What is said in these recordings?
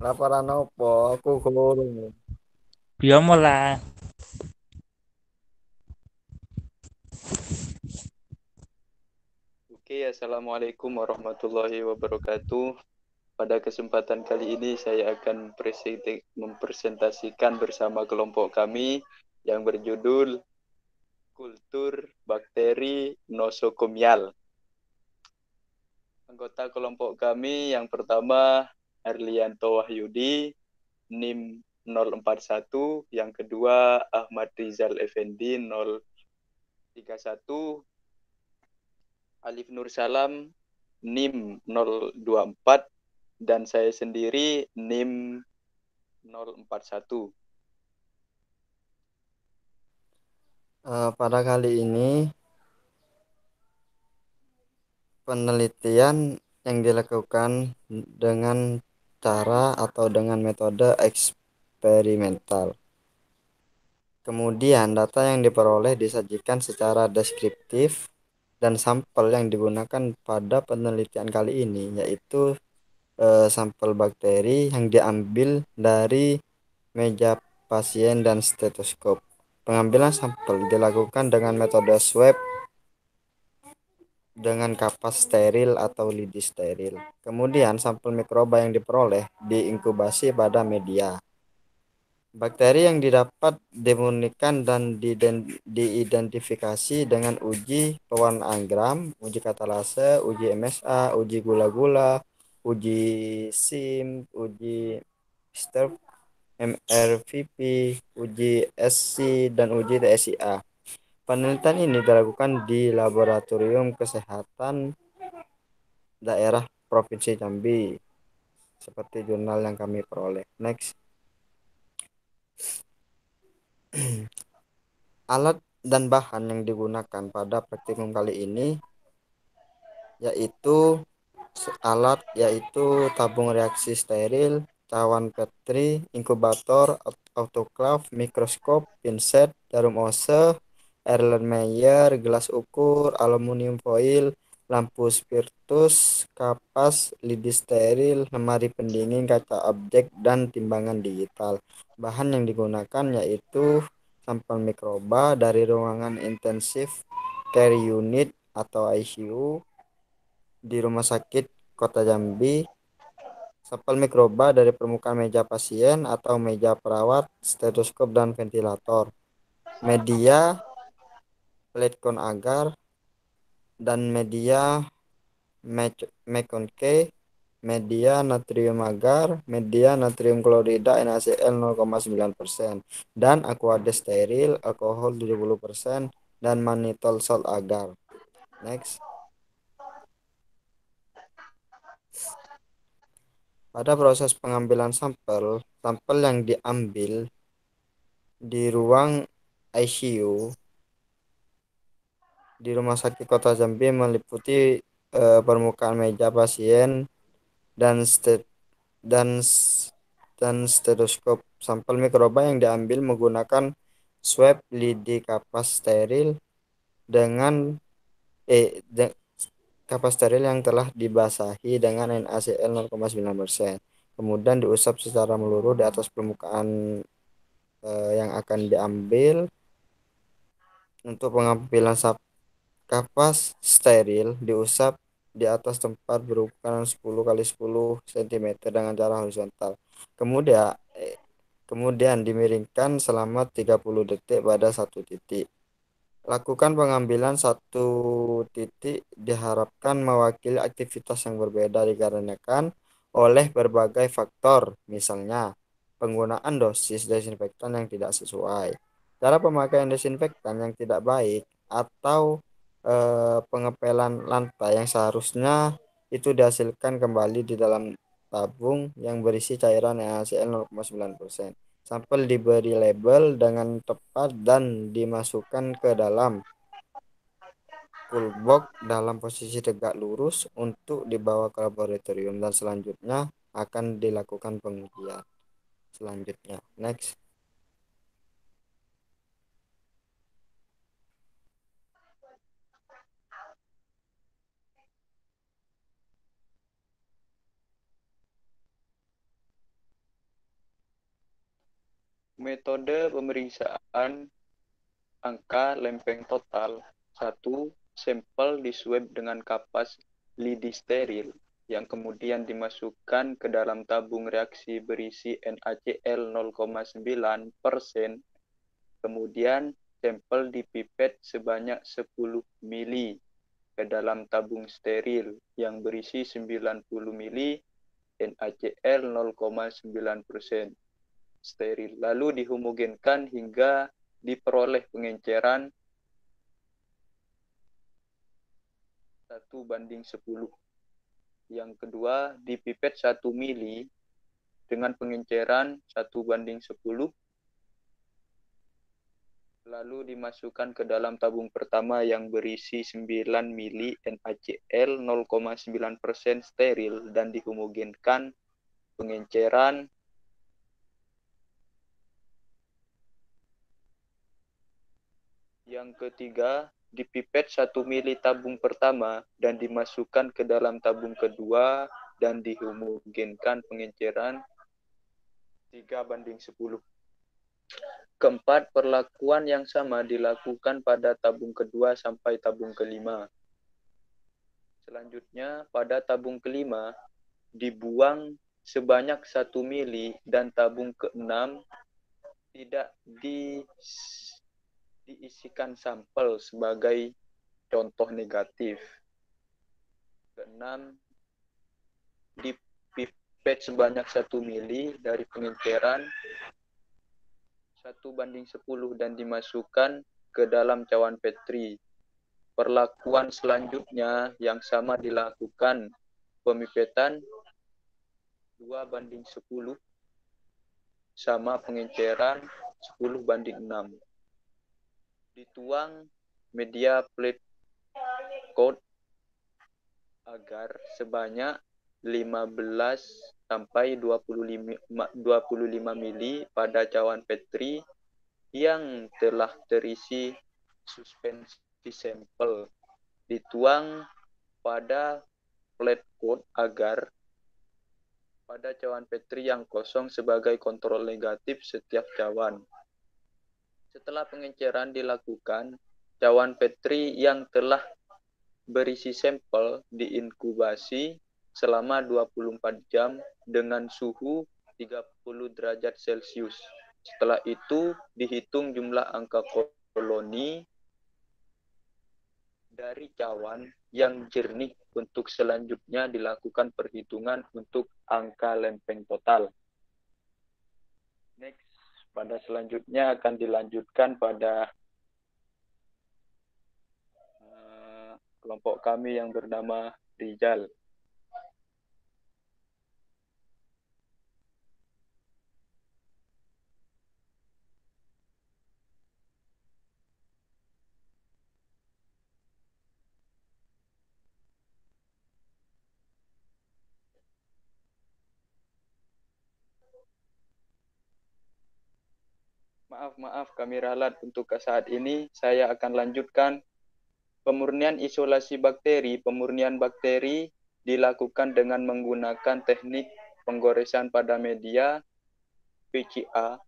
Laporan opo? Aku kurung. Ya mulai. Oke, Assalamualaikum warahmatullahi wabarakatuh. Pada kesempatan kali ini saya akan mempresentasikan bersama kelompok kami yang berjudul Kultur Bakteri Nosokomial. Anggota kelompok kami yang pertama Herlianto Wahyudi, NIM 041, yang kedua Ahmad Rizal Effendi 031, Alif Nur Salam NIM 024, dan saya sendiri NIM 041. Pada kali ini penelitian yang dilakukan dengan cara atau dengan metode eksperimental. Kemudian data yang diperoleh disajikan secara deskriptif dan sampel yang digunakan pada penelitian kali ini yaitu sampel bakteri yang diambil dari meja pasien dan stetoskop. Pengambilan sampel dilakukan dengan metode swab dengan kapas steril atau lidi steril. Kemudian sampel mikroba yang diperoleh diinkubasi pada media. Bakteri yang didapat dimurnikan dan diidentifikasi dengan uji pewarnaan gram, uji katalase, uji MSA, uji gula-gula, uji SIM, uji STERP, MRVP, uji SC, dan uji TSIA. Penelitian ini dilakukan di Laboratorium Kesehatan Daerah Provinsi Jambi, seperti jurnal yang kami peroleh. Next. Alat dan bahan yang digunakan pada praktikum kali ini yaitu tabung reaksi steril, cawan Petri, inkubator, autoklav, mikroskop, pinset, jarum ose, Erlenmeyer, gelas ukur, aluminium foil, lampu spiritus, kapas, lidi steril, lemari pendingin, kaca objek, dan timbangan digital. Bahan yang digunakan yaitu sampel mikroba dari ruangan intensif care unit atau ICU di Rumah Sakit Kota Jambi, sampel mikroba dari permukaan meja pasien atau meja perawat, stetoskop, dan ventilator, media Leadcon agar, dan media McConkey, media natrium agar, media natrium klorida NaCl 0,9%, dan aqueous steril, alkohol 70%, dan mannitol salt agar. Next. Pada proses pengambilan sampel, sampel yang diambil di ruang ICU di Rumah Sakit Kota Jambi meliputi permukaan meja pasien dan stet dan dan stetoskop. Sampel mikroba yang diambil menggunakan swab lidi kapas steril dengan kapas steril yang telah dibasahi dengan NaCl 0,9%. Kemudian diusap secara meluruh di atas permukaan yang akan diambil. Untuk pengambilan kapas steril diusap di atas tempat berukuran 10 kali 10 cm dengan cara horizontal. Kemudian kemudian dimiringkan selama 30 detik pada satu titik. Lakukan pengambilan satu titik diharapkan mewakili aktivitas yang berbeda dikarenakan oleh berbagai faktor, misalnya penggunaan dosis desinfektan yang tidak sesuai, cara pemakaian desinfektan yang tidak baik, atau pengepelan lantai yang seharusnya itu dihasilkan kembali di dalam tabung yang berisi cairan NaCl 0,9%. Sampel diberi label dengan tepat dan dimasukkan ke dalam cool box dalam posisi tegak lurus untuk dibawa ke laboratorium dan selanjutnya akan dilakukan pengujian selanjutnya. Next. Metode pemeriksaan angka lempeng total. 1. Sampel diswab dengan kapas lidi steril yang kemudian dimasukkan ke dalam tabung reaksi berisi NaCl 0,9%. Kemudian sampel dipipet sebanyak 10 mili ke dalam tabung steril yang berisi 90 mili NaCl 0,9% steril. Lalu dihomogenkan hingga diperoleh pengenceran 1:10. Yang kedua, dipipet 1 mili dengan pengenceran 1:10. Lalu dimasukkan ke dalam tabung pertama yang berisi 9 mili NaCl 0,9% steril dan dihomogenkan pengenceran 1:10. Yang ketiga, dipipet 1 mili tabung pertama dan dimasukkan ke dalam tabung kedua dan dihomogenkan pengenceran 3:10. Keempat, perlakuan yang sama dilakukan pada tabung kedua sampai tabung kelima. Selanjutnya, pada tabung kelima, dibuang sebanyak 1 mili dan tabung ke-6 tidak diisikan sampel sebagai contoh negatif. Ke-6, dipipet sebanyak 1 mili dari pengenceran 1:10 dan dimasukkan ke dalam cawan Petri. Perlakuan selanjutnya yang sama dilakukan pemipetan 2:10 sama pengenceran 10:6. Dituang media plate coat agar sebanyak 15 sampai 25 mili pada cawan Petri yang telah terisi suspensi sampel. Dituang pada plate coat agar pada cawan Petri yang kosong sebagai kontrol negatif setiap cawan. Setelah pengenceran dilakukan, cawan Petri yang telah berisi sampel diinkubasi selama 24 jam dengan suhu 30 derajat Celcius. Setelah itu dihitung jumlah angka koloni dari cawan yang jernih untuk selanjutnya dilakukan perhitungan untuk angka lempeng total. Next, pada selanjutnya akan dilanjutkan pada kelompok kami yang bernama Rizal. Maaf, kami ralat untuk saat ini. Saya akan lanjutkan pemurnian isolasi bakteri. Pemurnian bakteri dilakukan dengan menggunakan teknik penggoresan pada media PCA.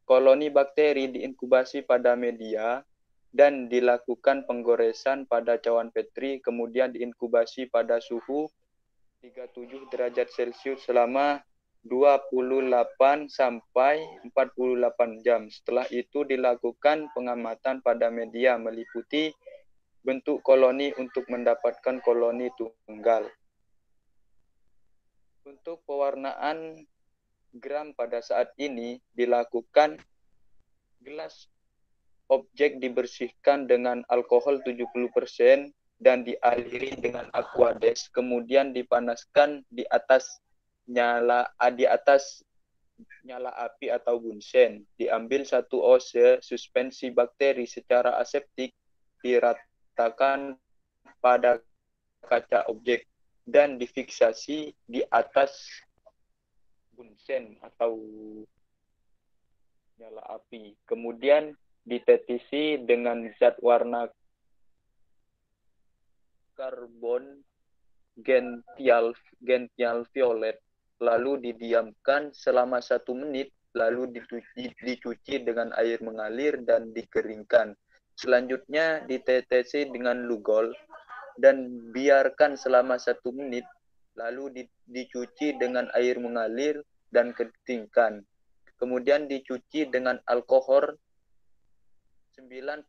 Koloni bakteri diinkubasi pada media dan dilakukan penggoresan pada cawan Petri, kemudian diinkubasi pada suhu 37 derajat Celcius selama 28 sampai 48 jam. Setelah itu dilakukan pengamatan pada media meliputi bentuk koloni untuk mendapatkan koloni tunggal. Untuk pewarnaan gram pada saat ini dilakukan gelas objek dibersihkan dengan alkohol 70% dan dialiri dengan aquades, kemudian dipanaskan di atas nyala api atau bunsen. Diambil 1 oz suspensi bakteri secara aseptik, diratakan pada kaca objek dan difiksasi di atas bunsen atau nyala api. Kemudian ditetisi dengan zat warna karbon gential violet, lalu didiamkan selama 1 menit lalu dicuci dengan air mengalir dan dikeringkan. Selanjutnya ditetesi dengan lugol dan biarkan selama 1 menit, lalu dicuci dengan air mengalir dan keringkan. Kemudian dicuci dengan alkohol 96%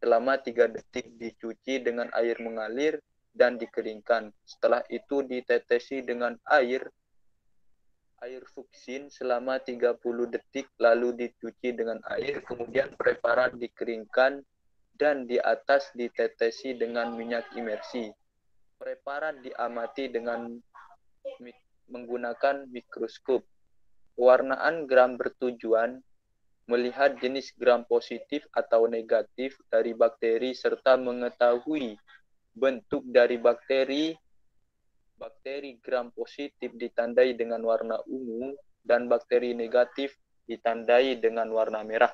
selama 3 detik, dicuci dengan air mengalir dan dikeringkan. Setelah itu ditetesi dengan air fuksin selama 30 detik, lalu dicuci dengan air, kemudian preparat dikeringkan dan di atas ditetesi dengan minyak imersi. Preparat diamati dengan menggunakan mikroskop. Pewarnaan gram bertujuan melihat jenis gram positif atau negatif dari bakteri serta mengetahui bentuk dari bakteri. Bakteri gram positif ditandai dengan warna ungu dan bakteri negatif ditandai dengan warna merah.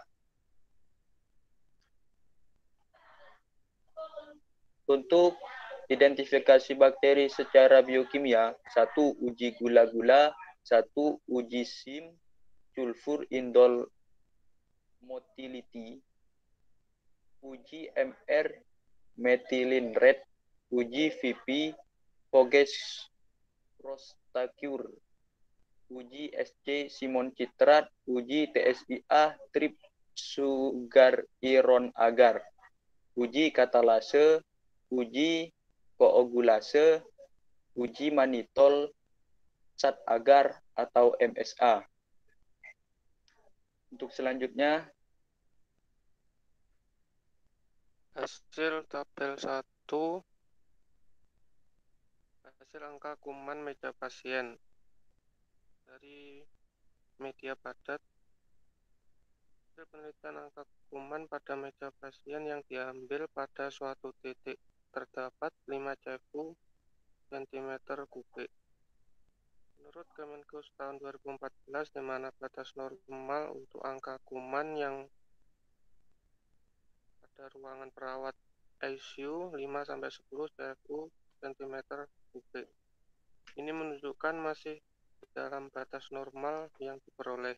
Untuk identifikasi bakteri secara biokimia, 1. Uji gula-gula, 1. Uji SIM, sulfur indol motility, uji MR methylene red, uji VP Voges Prostacure, uji SC Simon Citrat, uji TSIA Trip Sugar Iron Agar, uji katalase, uji koagulase, uji manitol sat agar atau MSA. Untuk selanjutnya, hasil tabel 1, hasil angka kuman meja pasien dari media padat. Hasil penelitian angka kuman pada meja pasien yang diambil pada suatu titik terdapat 5 cepu cm3. Menurut Kemenkes tahun 2014, di mana batas normal untuk angka kuman yang pada ruangan perawat ICU 5-10 cepu cm3. Ini menunjukkan masih dalam batas normal yang diperoleh.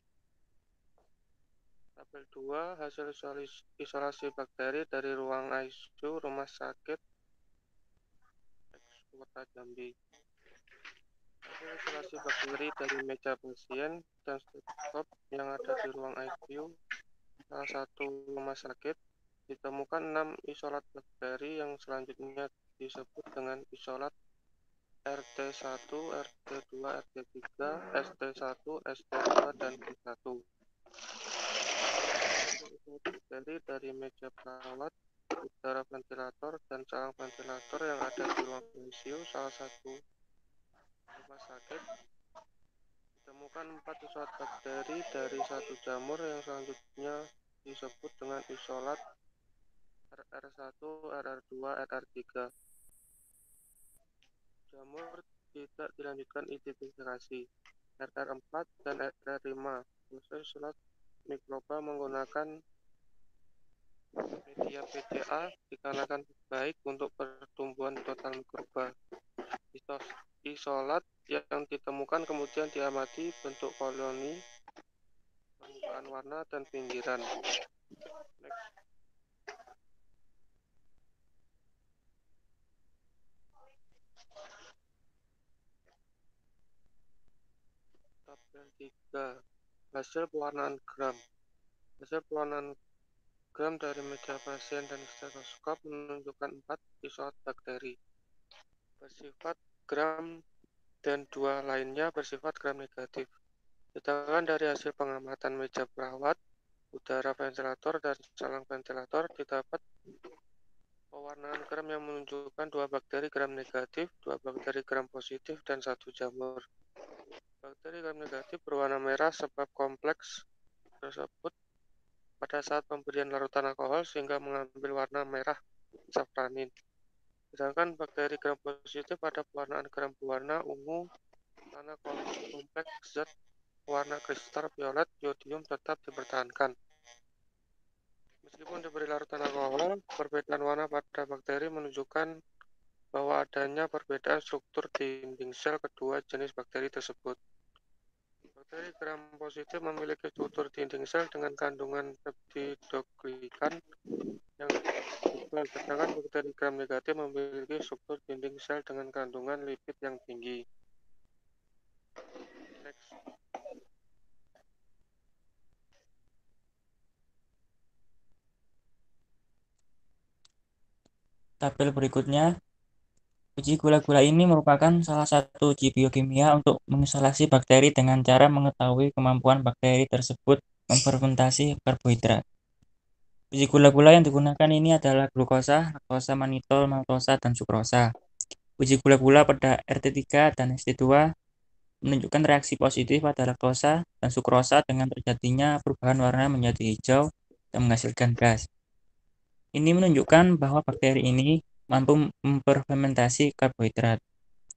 Tabel 2, hasil isolasi bakteri dari ruang ICU Rumah Sakit Kota Jambi. Hasil isolasi bakteri dari meja pasien dan stetoskop yang ada di ruang ICU salah satu rumah sakit, ditemukan 6 isolat bakteri yang selanjutnya disebut dengan isolat RT1, RT2, RT3, ST1, ST2, dan T1. Bakteri dari meja perawat, udara ventilator, dan salang ventilator yang ada di ruang ICU salah satu rumah sakit, ditemukan 4 isolat bakteri dari satu jamur yang selanjutnya disebut dengan isolat RR1, RR2, RR3. Jamur tidak dilanjutkan identifikasi. RR4 dan RR5. Proses isolat mikroba menggunakan media PDA dikarenakan baik untuk pertumbuhan total mikroba. Isolat yang ditemukan kemudian diamati bentuk koloni, permukaan warna, dan pinggiran. Next. Tabel 3, hasil pewarnaan gram. Hasil pewarnaan gram dari meja pasien dan stetoskop menunjukkan 4 isolat bakteri bersifat gram dan 2 lainnya bersifat gram negatif. Sedangkan dari hasil pengamatan meja perawat, udara ventilator, dan salang ventilator didapat pewarnaan gram yang menunjukkan 2 bakteri gram negatif, 2 bakteri gram positif, dan 1 jamur. Bakteri gram negatif berwarna merah sebab kompleks tersebut pada saat pemberian larutan alkohol sehingga mengambil warna merah safranin. Sedangkan bakteri gram positif pada pewarnaan gram berwarna ungu karena kompleks zat warna kristal violet yodium tetap dipertahankan. Meskipun diberi larutan alkohol, perbedaan warna pada bakteri menunjukkan bahwa adanya perbedaan struktur dinding sel kedua jenis bakteri tersebut. Bakteri gram positif memiliki struktur dinding sel dengan kandungan peptidoglikan yang tebal, sedangkan bakteri gram negatif memiliki struktur dinding sel dengan kandungan lipid yang tinggi. Next. Tabel berikutnya, uji gula-gula ini merupakan salah satu uji biokimia untuk mengisolasi bakteri dengan cara mengetahui kemampuan bakteri tersebut memfermentasi karbohidrat. Uji gula-gula yang digunakan ini adalah glukosa, laktosa, manitol, maltosa, dan sukrosa. Uji gula-gula pada RT3 dan ST2 menunjukkan reaksi positif pada laktosa dan sukrosa dengan terjadinya perubahan warna menjadi hijau dan menghasilkan gas. Ini menunjukkan bahwa bakteri ini mampu memfermentasi karbohidrat.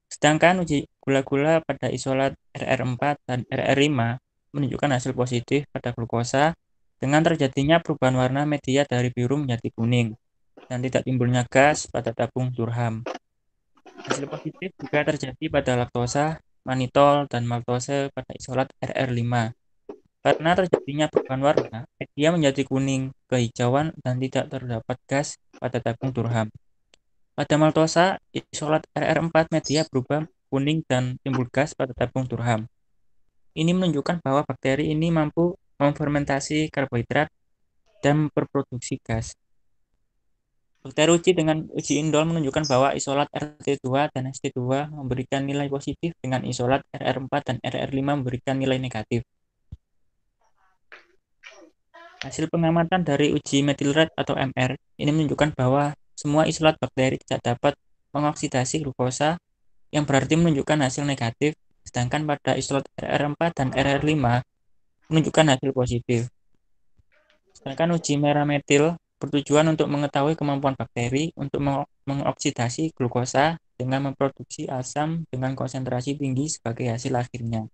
Sedangkan uji gula-gula pada isolat RR4 dan RR5 menunjukkan hasil positif pada glukosa dengan terjadinya perubahan warna media dari biru menjadi kuning dan tidak timbulnya gas pada tabung Durham. Hasil positif juga terjadi pada laktosa, manitol, dan maltose pada isolat RR5. Karena terjadinya perubahan warna, media menjadi kuning, kehijauan, dan tidak terdapat gas pada tabung Durham. Pada maltosa, isolat RR4 media berubah kuning dan timbul gas pada tabung Durham. Ini menunjukkan bahwa bakteri ini mampu memfermentasi karbohidrat dan berproduksi gas. Bakteri uji dengan uji indol menunjukkan bahwa isolat RT2 dan ST2 memberikan nilai positif dengan isolat RR4 dan RR5 memberikan nilai negatif. Hasil pengamatan dari uji methyl red atau MR ini menunjukkan bahwa semua isolat bakteri tidak dapat mengoksidasi glukosa, yang berarti menunjukkan hasil negatif, sedangkan pada isolat RR4 dan RR5 menunjukkan hasil positif. Sedangkan uji merah metil bertujuan untuk mengetahui kemampuan bakteri untuk mengoksidasi glukosa dengan memproduksi asam dengan konsentrasi tinggi sebagai hasil akhirnya.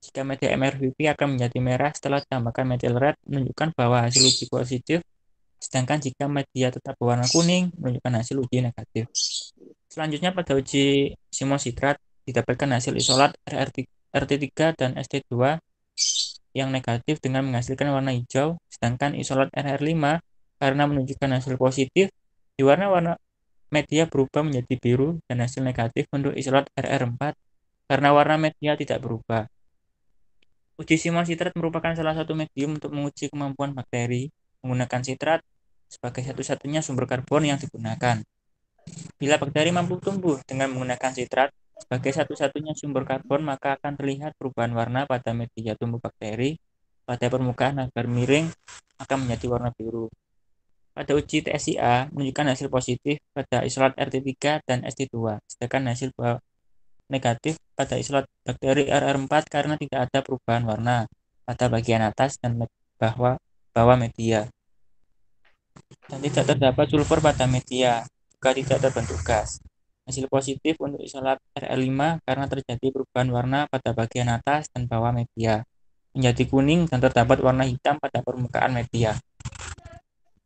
Jika media MRVP akan menjadi merah setelah ditambahkan methyl red menunjukkan bahwa hasil uji positif, sedangkan jika media tetap berwarna kuning menunjukkan hasil uji negatif. Selanjutnya pada uji simositrat didapatkan hasil isolat RT3 dan ST2 yang negatif dengan menghasilkan warna hijau, sedangkan isolat RR5 karena menunjukkan hasil positif di warna media berubah menjadi biru dan hasil negatif untuk isolat RR4 karena warna media tidak berubah. Uji simositrat merupakan salah satu medium untuk menguji kemampuan bakteri menggunakan sitrat sebagai satu-satunya sumber karbon yang digunakan. Bila bakteri mampu tumbuh dengan menggunakan sitrat sebagai satu-satunya sumber karbon, maka akan terlihat perubahan warna pada media tumbuh bakteri. Pada permukaan agar miring akan menjadi warna biru. Pada uji TSIA menunjukkan hasil positif pada isolat RT3 dan ST2, sedangkan hasil negatif pada isolat bakteri RR4 karena tidak ada perubahan warna pada bagian atas dan bawah media. Dan tidak terdapat sulfur pada media, juga tidak terbentuk gas. Hasil positif untuk isolat RR5 karena terjadi perubahan warna pada bagian atas dan bawah media, menjadi kuning dan terdapat warna hitam pada permukaan media.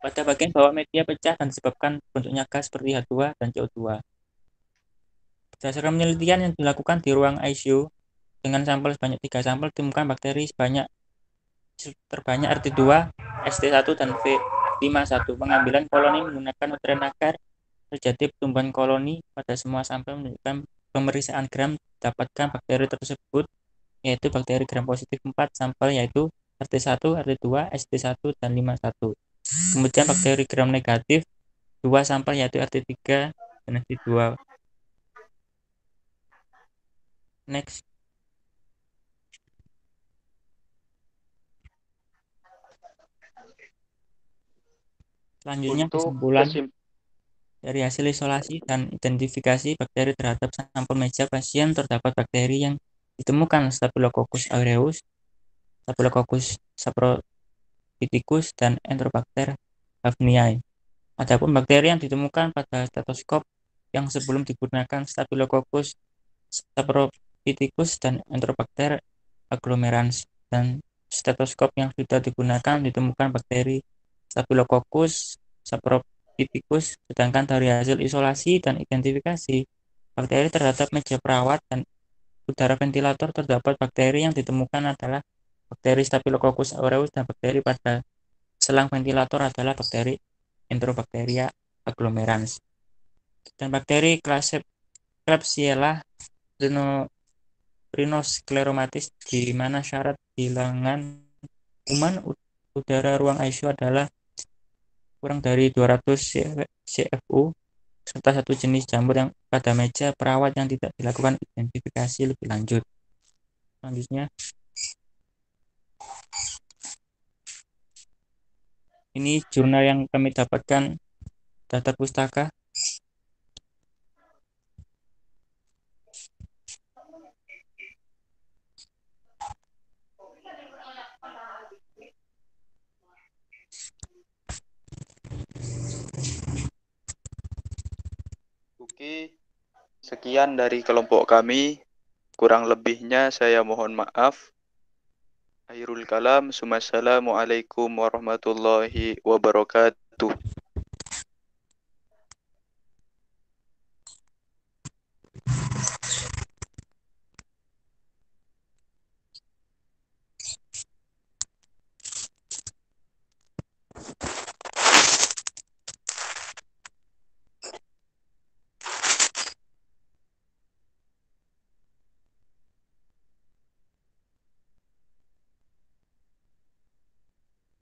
Pada bagian bawah media pecah dan disebabkan bentuknya gas seperti H2 dan CO2. Berdasarkan penelitian yang dilakukan di ruang ICU dengan sampel sebanyak 3 sampel ditemukan bakteri terbanyak RT2, ST1 dan V51. Pengambilan koloni menggunakan Utrenaker terjadi pertumbuhan koloni pada semua sampel menunjukkan pemeriksaan gram dapatkan bakteri tersebut, yaitu bakteri gram positif 4 sampel yaitu RT1, RT2, ST1 dan 51. Kemudian bakteri gram negatif 2 sampel yaitu RT3 dan ST2. Next. Selanjutnya kesimpulan dari hasil isolasi dan identifikasi bakteri terhadap sampel meja pasien terdapat bakteri yang ditemukan Staphylococcus aureus, Staphylococcus saprophyticus dan Enterobacter hafniae. Adapun bakteri yang ditemukan pada stetoskop yang sebelum digunakan Staphylococcus saprophyticus dan Enterobacter aglomerans, dan stetoskop yang sudah digunakan ditemukan bakteri Staphylococcus saprophyticus, sedangkan dari hasil isolasi dan identifikasi bakteri terhadap meja perawat dan udara ventilator terdapat bakteri yang ditemukan adalah bakteri Staphylococcus aureus dan bakteri pada selang ventilator adalah bakteri Enterobacteria agglomerans. Dan bakteri Klebsiella rhinoscleromatis, di mana syarat bilangan kuman udara ruang ICU adalah kurang dari 200 CFU, serta satu jenis jamur yang pada meja perawat yang tidak dilakukan identifikasi lebih lanjut. Selanjutnya, ini jurnal yang kami dapatkan daftar pustaka. Oke, sekian dari kelompok kami. Kurang lebihnya saya mohon maaf. Akhirul kalam. Assalamualaikum warahmatullahi wabarakatuh.